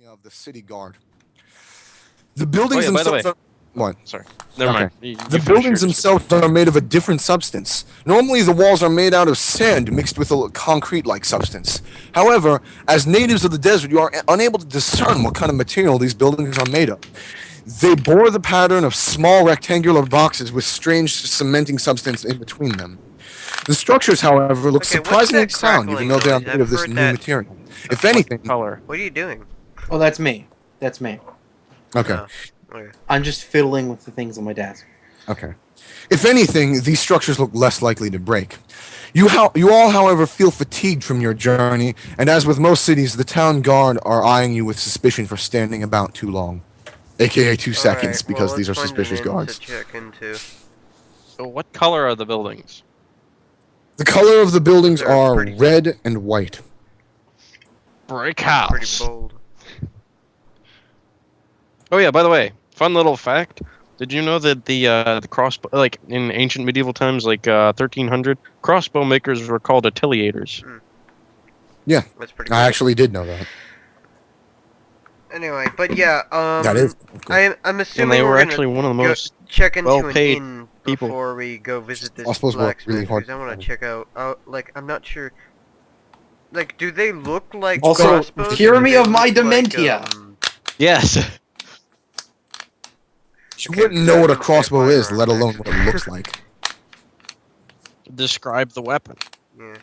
of the city guard. The Oh buildings yeah, by the way. themselves are what? Sorry. Never Okay. mind. The You finish buildings yours. themselves are made of a different substance. Normally, the walls are made out of sand mixed with a concrete-like substance. However, as natives of the desert, you are unable to discern what kind of material these buildings are made of. They bore the pattern of small rectangular boxes with strange cementing substance in between them. The structures, however, look Okay, what's surprisingly that sound, even crackling though they are noise? made of I've this heard new that. material. If What anything, color? What are you doing? Oh, that's me. That's me. okay. Oh, okay. I'm just fiddling with the things on my desk. Okay. If anything, these structures look less likely to break. You all, however, feel fatigued from your journey, and as with most cities, the town guard are eyeing you with suspicion for standing about too long, aka 2 seconds, Alright, because well, these let's are find suspicious an inn guards. to check into. So what color are the buildings? The color of the buildings They're are pretty- red and white. Brick Pretty house. bold. Oh yeah, by the way, fun little fact. Did you know that the crossbow, like in ancient medieval times, like 1300, crossbow makers were called attilliators? That's pretty cool. I actually did know that. Anyway, but yeah, That is cool. I'm And assuming they were we're actually gonna one of the most check into an well-paid inn people. before we go visit this Crossbows work blacksmith, really hard because I want to to check out, like, I'm not sure, like, do they look like Also, crossbows? or cure do me they of my look dementia. Yes. You okay, wouldn't know what a that's crossbow my is, firearm, let alone what it actually. looks like. Describe the weapon. Yeah.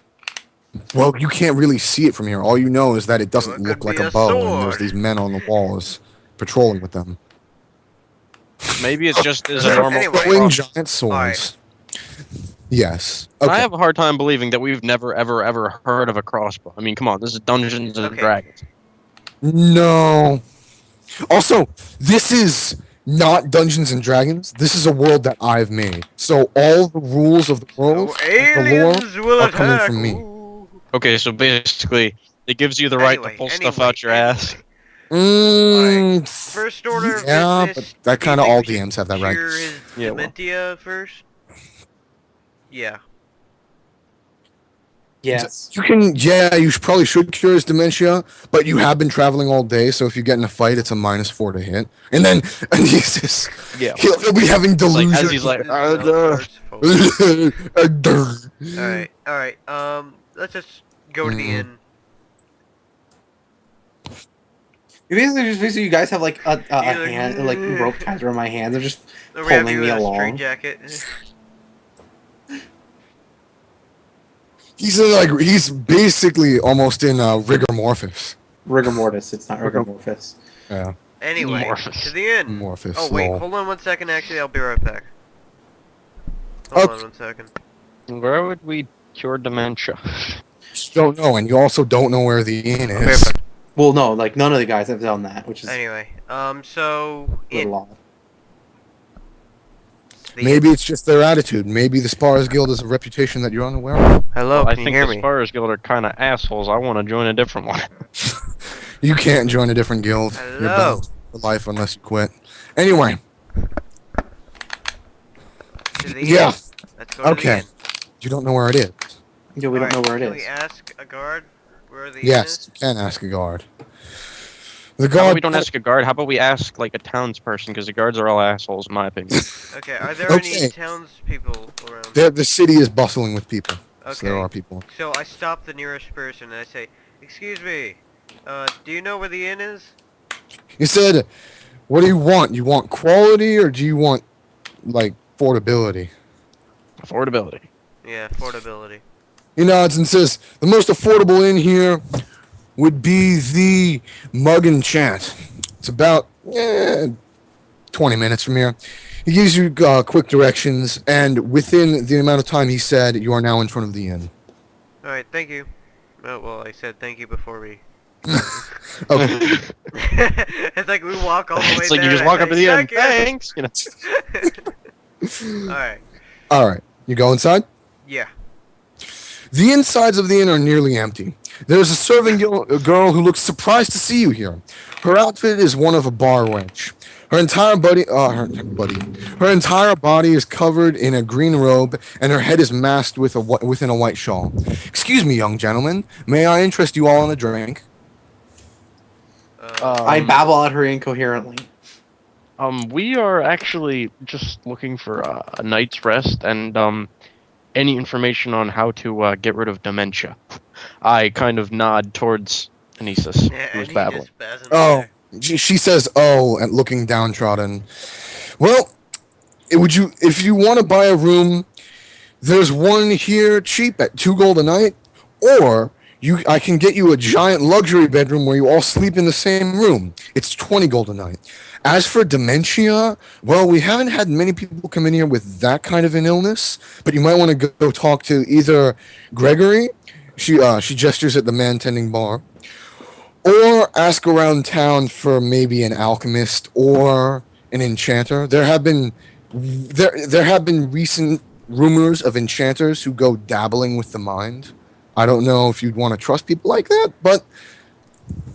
Well, you can't really see it from here. All you know is that it doesn't Well, it look could like be a a bow, and there's sword. these men on the walls patrolling with them. Maybe it just is a normal Anyway. Throwing cross. giant swords. Yes. Okay. I have a hard time believing that we've never, ever heard of a crossbow. I mean, come on, this is Dungeons and Okay. Dragons. No. Also, this is not Dungeons and Dragons. This is a world that I've made. So all the rules of the world, So and the lore, aliens will are coming attack. from me. Ooh. Okay, so basically, it gives you the right to pull stuff out your ass. First order of yeah, business. but that do you kind of think all we should DMs have that right. cure his Yeah, well. dementia first? Yeah. Yes. You can, yeah, you probably should cure his dementia, but you have been traveling all day, so if you get in a fight, it's a -4 to hit. And then Anisis, Yeah. he'll be having Like, delusions. as he's like, Alright, let's just go to the Mhm. inn. Basically, you guys have like a You're like, hand, like rope ties around my hands. They're just We have pulling you me in a along. straight jacket. He's basically almost in rigor mortis. Rigor mortis. It's not rigor mortis. Yeah, Anyway, Amorphous. to the inn. mortis. Oh wait, lol. hold on 1 second. Actually, I'll be right back. Hold on 1 second. Where would we cure dementia? Just don't know, and you also don't know where the inn I'll be right is. back. Well, no, like none of the guys have done that, which is Anyway, so a little odd. the Maybe it's just their attitude. Maybe the Spars Guild has a reputation that you're unaware of. Hello, I can you think hear the me? Spurs Guild are kind of assholes. I want to join a different one. You can't join a different guild. You're Hello. bound for life unless you quit. Anyway, To the yeah, inn. Let's go to the okay. inn. You don't know where it is. Yeah, we don't know where it Can is. we ask a guard where the inn Yes, is? you can ask a guard. The How about guard. we don't ask a guard? How about we ask like a townsperson? Because the guards are all assholes, in my opinion. Okay, are there Okay. any townspeople around? The city is bustling with people. So there Okay. are people. So I stop the nearest person and I say, "Excuse me, do you know where the inn is?" You said, what do you want? You want quality or do you want, like, affordability? Affordability. Yeah, affordability. He nods and says, the most affordable inn here would be the Mug and Chat. It's about 20 minutes from here. He gives you quick directions, and within the amount of time he said, you are now in front of the inn. Alright, thank you. Oh, well, I said thank you before we... Okay. It's like we walk all the way It's like there you just and I walk up to say, the end. "Thank you." Thanks. You know. Alright, All right. You go inside? yeah. The insides of the inn are nearly empty. There's a serving girl who looks surprised to see you here. Her outfit is one of a bar wench. Her entire her entire body is covered in a green robe, and her head is masked within a white shawl. Excuse me, young gentleman. May I interest you all in a drink? I babble at her incoherently. We are actually just looking for a night's rest and any information on how to get rid of dementia. I kind of nod towards Anisis, Yeah, who was and he babbling. just spasms Oh, there. she says, "Oh," and looking downtrodden. Well, if you want to buy a room, there's one here cheap at 2 gold a night, or I can get you a giant luxury bedroom where you all sleep in the same room. It's 20 gold a night. As for dementia, well, we haven't had many people come in here with that kind of an illness, but you might want to go talk to either Gregory, she gestures at the man tending bar, or ask around town for maybe an alchemist or an enchanter. There have been recent rumors of enchanters who go dabbling with the mind. I don't know if you'd want to trust people like that, but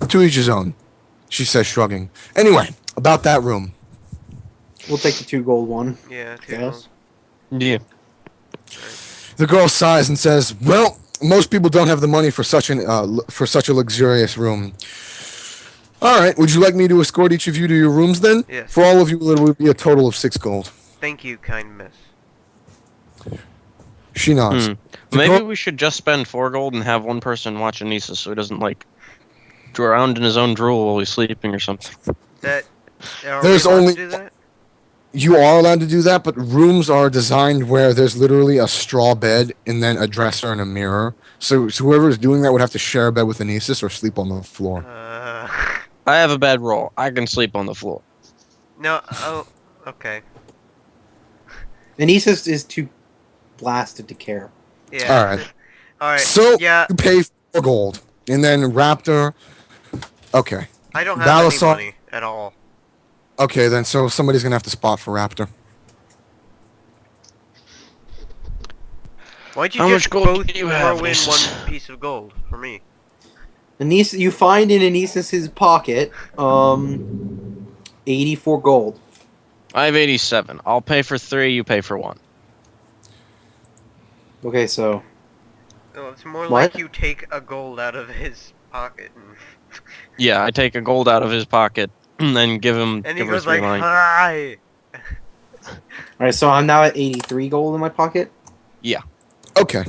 to each his own, she says, shrugging. Anyway, about that room. We'll take the 2 gold one. Yeah, two Yes. gold. Yeah. The girl sighs and says, "Well, most people don't have the money for such a luxurious room. All right, would you like me to escort each of you to your rooms then? Yes. For all of you, it would be a total of 6 gold." Thank you, kind miss. She nods. The Maybe girl- we should just spend 4 gold and have one person watch Anisis so he doesn't like drown in his own drool while he's sleeping or something. That. Are There's we allowed only- to do that? You are allowed to do that, but rooms are designed where there's literally a straw bed and then a dresser and a mirror. So whoever is doing that would have to share a bed with Anisis or sleep on the floor. I have a bedroll. I can sleep on the floor. No. Oh. Okay. Anisis is too blasted to care. Yeah. All right. All right. So Yeah. you pay 4 gold, and then Raptor. Okay. I don't have any Balasar- money at all. Okay, then so somebody's gonna have to spot for Raptor. Why'd you How just much gold both do you have, throw in Anisis? one piece of gold for me? Anisis, you find in Anisis's pocket, 84 gold. I have 87. I'll pay for 3, you pay for 1. Okay, so Oh, it's more What? like you take a gold out of his pocket Yeah, I take a gold out of his pocket and then give him and he give her goes 3 like, mine. "Hi." alright, so I'm now at 83 gold in my pocket. Okay.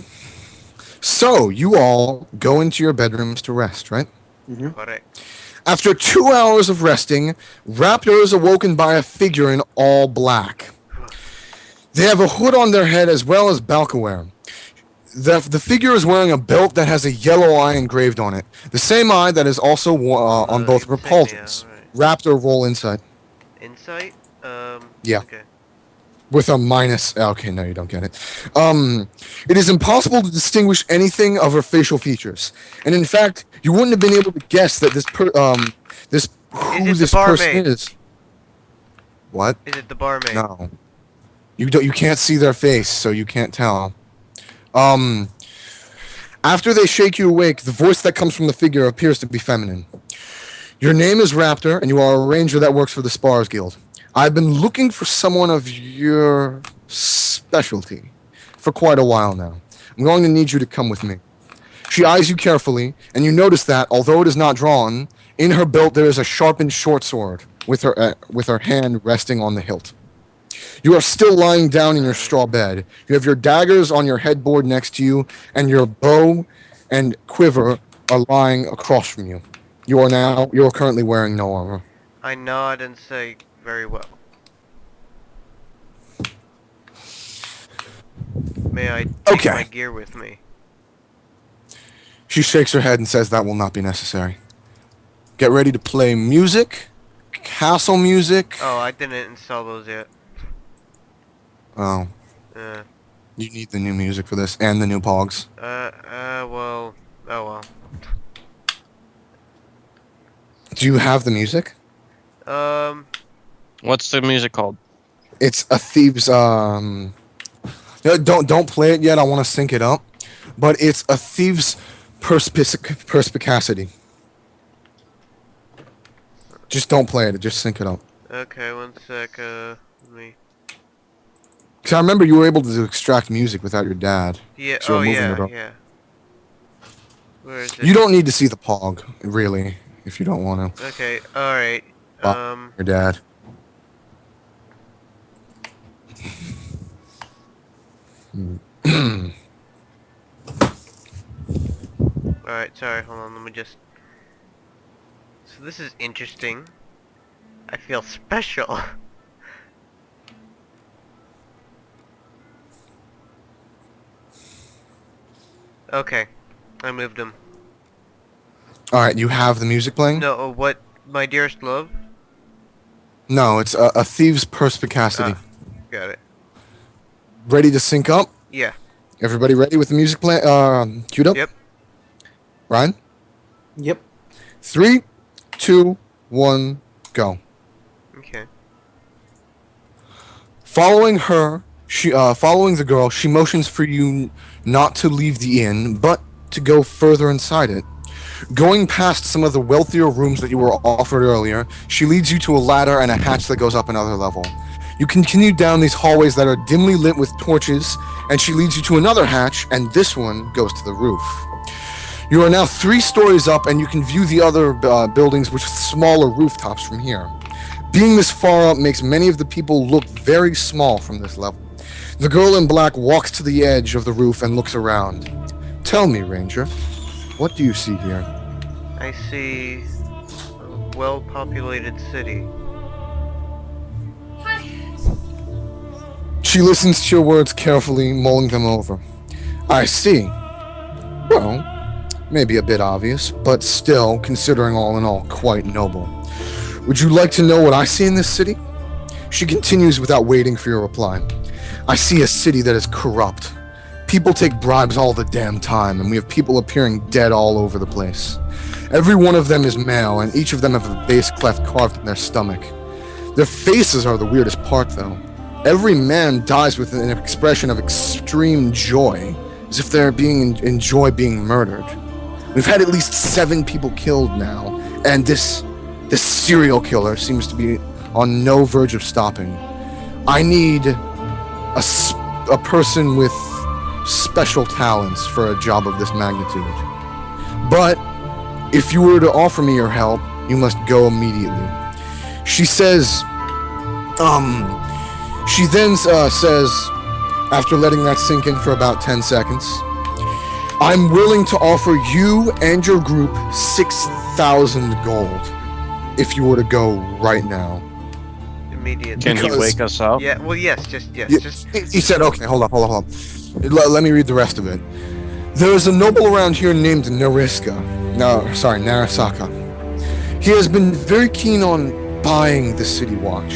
So you all go into your bedrooms to rest, right? Mm-hmm. Correct. After 2 hours of resting, Raptor is awoken by a figure in all black. They have a hood on their head as well as balcoware. The figure is wearing a belt that has a yellow eye engraved on it. The same eye that is also on both insignia, repulsions. right. Raptor, roll insight. Insight? Yeah. Okay. With a minus. Okay, no, you don't get it. It is impossible to distinguish anything of her facial features, and in fact, you wouldn't have been able to guess that Is it the this person barmaid? is. What? Is it the barmaid? No. You can't see their face, so you can't tell. After they shake you awake, the voice that comes from the figure appears to be feminine. Your name is Raptor, and you are a ranger that works for the Spars Guild. I've been looking for someone of your specialty for quite a while now. I'm going to need you to come with me. She eyes you carefully, and you notice that, although it is not drawn, in her belt there is a sharpened short sword with her hand resting on the hilt. You are still lying down in your straw bed. You have your daggers on your headboard next to you, and your bow and quiver are lying across from you. You are currently wearing no armor. I nod and say, very well. May I take Okay. my gear with me? She shakes her head and says that will not be necessary. Get ready to play music, castle music. Oh, I didn't install those yet. Oh, Uh, you need the new music for this and the new pogs. well, oh well. Do you have the music? What's the music called? It's a thieves. Don't play it yet. I want to sync it up, but it's a thieves' perspicacity. Just don't play it. Just sync it up. Okay, one sec, let me... Cause I remember you were able to extract music without your dad. Yeah, So oh we're moving yeah, it up. yeah. Where is it? You don't need to see the pog, really. if you don't want to. Okay, alright. Your dad. Alright, sorry, hold on, let me just... So this is interesting. I feel special. Okay, I moved him. Alright, you have the music playing? No, what? My dearest love? No, it's a Thieves' Perspicacity. Got it. Ready to sync up? Yeah. Everybody ready with the music play? Queued up? Yep. Ryan? Yep. 3, 2, 1, go. Okay. Following the girl, she motions for you not to leave the inn, but to go further inside it. Going past some of the wealthier rooms that you were offered earlier, she leads you to a ladder and a hatch that goes up another level. You continue down these hallways that are dimly lit with torches, and she leads you to another hatch, and this one goes to the roof. You are now 3 stories up, and you can view the other buildings with smaller rooftops from here. Being this far up makes many of the people look very small from this level. The girl in black walks to the edge of the roof and looks around. Tell me, Ranger, what do you see here? I see a well-populated city. She listens to your words carefully, mulling them over. I see. Well, maybe a bit obvious, but still, considering all in all, quite noble. Would you like to know what I see in this city? She continues without waiting for your reply. I see a city that is corrupt. People take bribes all the damn time, and we have people appearing dead all over the place. Every one of them is male, and each of them have a bass cleft carved in their stomach. Their faces are the weirdest part, though. Every man dies with an expression of extreme joy, as if they're enjoy being murdered. We've had at least 7 people killed now, and this serial killer seems to be on no verge of stopping. I need a person with special talents for a job of this magnitude. But if you were to offer me your help, you must go immediately. She says, she then says, after letting that sink in for about 10 seconds, I'm willing to offer you and your group 6,000 gold if you were to go right now. Immediately. Can he wake us up? Yeah, well, yes, just. He said, okay, hold up. Let me read the rest of it. There is a noble around here named Narisaka. He has been very keen on buying the City Watch.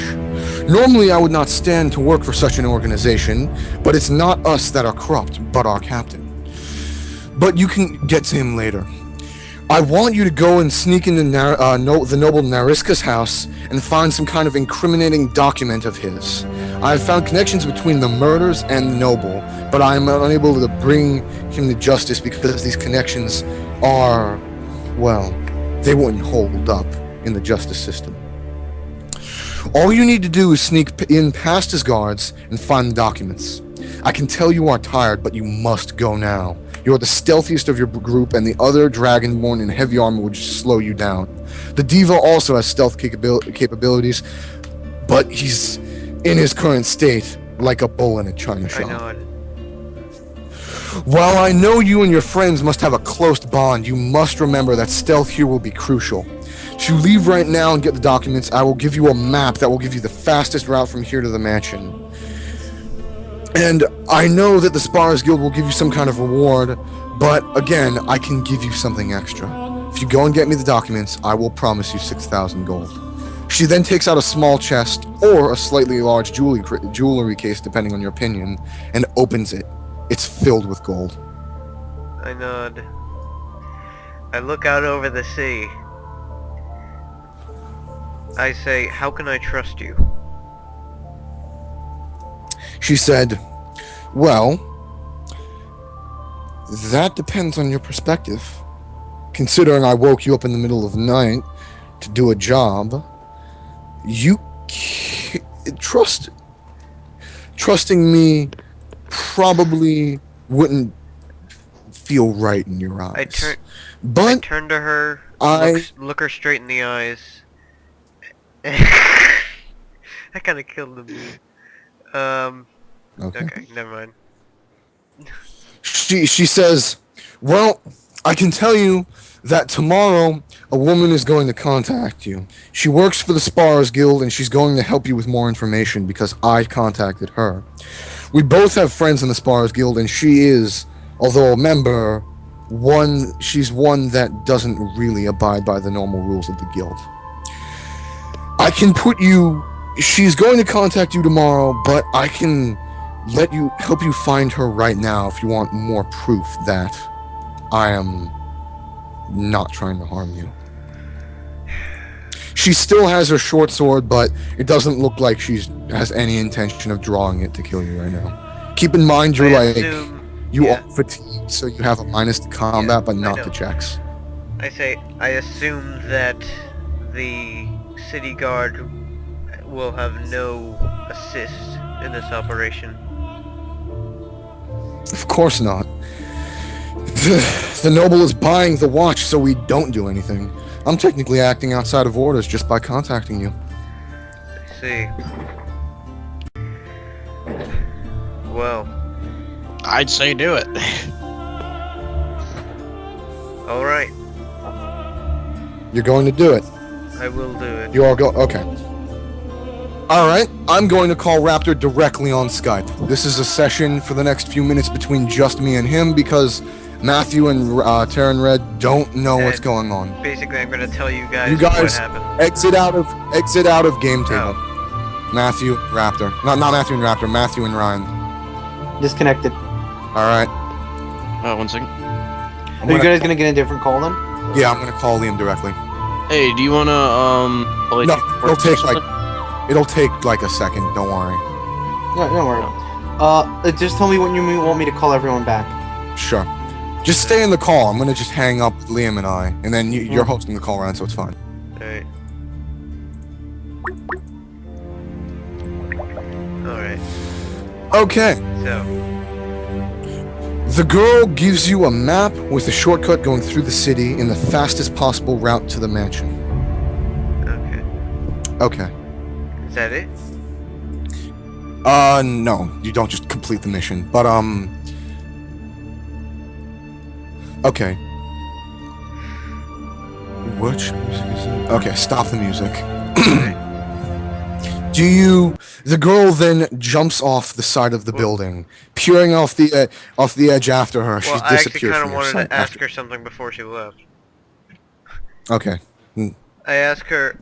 Normally, I would not stand to work for such an organization, but it's not us that are corrupt, but our captain. But you can get to him later. I want you to go and sneak into the noble Narisca's house and find some kind of incriminating document of his. I have found connections between the murders and the noble, but I am unable to bring him to justice because these connections are, well, they wouldn't hold up in the justice system. All you need to do is sneak in past his guards and find the documents. I can tell you are tired, but you must go now. You are the stealthiest of your group, and the other Dragonborn in heavy armor would just slow you down. The Diva also has stealth capabilities, but he's in his current state like a bull in a china shop. I know it. While I know you and your friends must have a close bond, you must remember that stealth here will be crucial. If you leave right now and get the documents, I will give you a map that will give you the fastest route from here to the mansion. And I know that the Sparrows Guild will give you some kind of reward, but again, I can give you something extra. If you go and get me the documents, I will promise you 6,000 gold. She then takes out a small chest, or a slightly large jewelry case, depending on your opinion, and opens it. It's filled with gold. I nod. I look out over the sea. I say, how can I trust you? She said, well, that depends on your perspective. Considering I woke you up in the middle of the night to do a job, you trusting me probably wouldn't feel right in your eyes. I turn to her. look her straight in the eyes. I kind of killed the mood. Okay, never mind. She says, "Well, I can tell you that tomorrow a woman is going to contact you. She works for the Sparrows Guild and she's going to help you with more information because I contacted her. We both have friends in the Sparrows Guild and she is, although a member, she's one that doesn't really abide by the normal rules of the guild. I can she's going to contact you tomorrow, but I can help you find her right now if you want more proof that I am not trying to harm you. She still has her short sword, but it doesn't look like she has any intention of drawing it to kill you right now. Keep in mind you are fatigued, so you have a minus to combat, but not to checks. I assume that the city guard will have no assist in this operation. Of course not. The noble is buying the watch, so we don't do anything. I'm technically acting outside of orders just by contacting you. I see. Well, I'd say do it. alright. You're going to do it. I will do it. You all go. Okay. Alright, I'm going to call Raptor directly on Skype. This is a session for the next few minutes between just me and him because Matthew and Terran Red don't know what's going on. Basically, I'm gonna tell you guys, You guys what happened. exit out of game table. Matthew, Raptor. Not Matthew and Raptor, Matthew and Ryan. Disconnected. Alright. 1 second. Are you guys gonna get a different call then? Yeah, I'm gonna call Liam directly. Hey, do you wanna No, it'll take like a second, don't worry. No, don't worry. Just tell me when you want me to call everyone back. Sure. Just stay in the call. I'm gonna just hang up with Liam and I, and then you're hosting the call, Ryan, so it's fine. Alright. Alright. Okay. So, The girl gives you a map with a shortcut going through the city in the fastest possible route to the mansion. okay. Okay. Is that it? No. You don't just complete the mission, but, okay. Which music is it? Okay, stop the music. The girl then jumps off the side of the building, peering off the edge after her. Well, She I actually disappears kind from of your wanted sight to ask after- her something before she left. Okay. I asked her,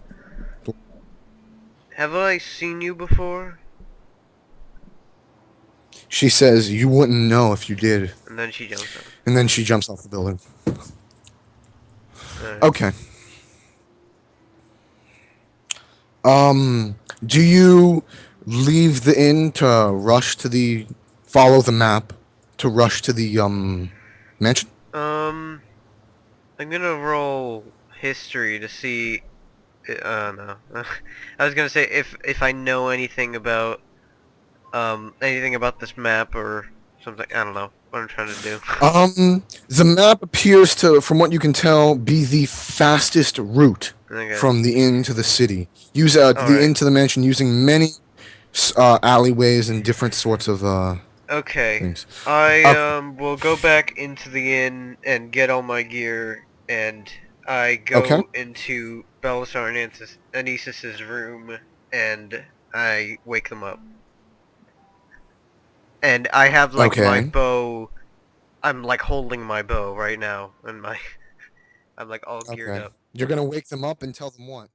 have I seen you before? She says, "You wouldn't know if you did." And then she jumps up. And then she jumps off the building. Alright. Okay. Do you leave the inn to follow the map to rush to the mansion? I'm gonna roll history to see. No. I was gonna say if I know anything about this map or something. I don't know what I'm trying to do. The map appears to, from what you can tell, be the fastest route Okay. from the inn to the city. Use the Alright. inn to the mansion using many alleyways and different sorts of Okay. things. I will go back into the inn and get all my gear, and I go into Balasar and Anisis's room, and I wake them up. And I have like my bow. I'm like holding my bow right now, and I'm like all geared up. You're gonna wake them up and tell them what?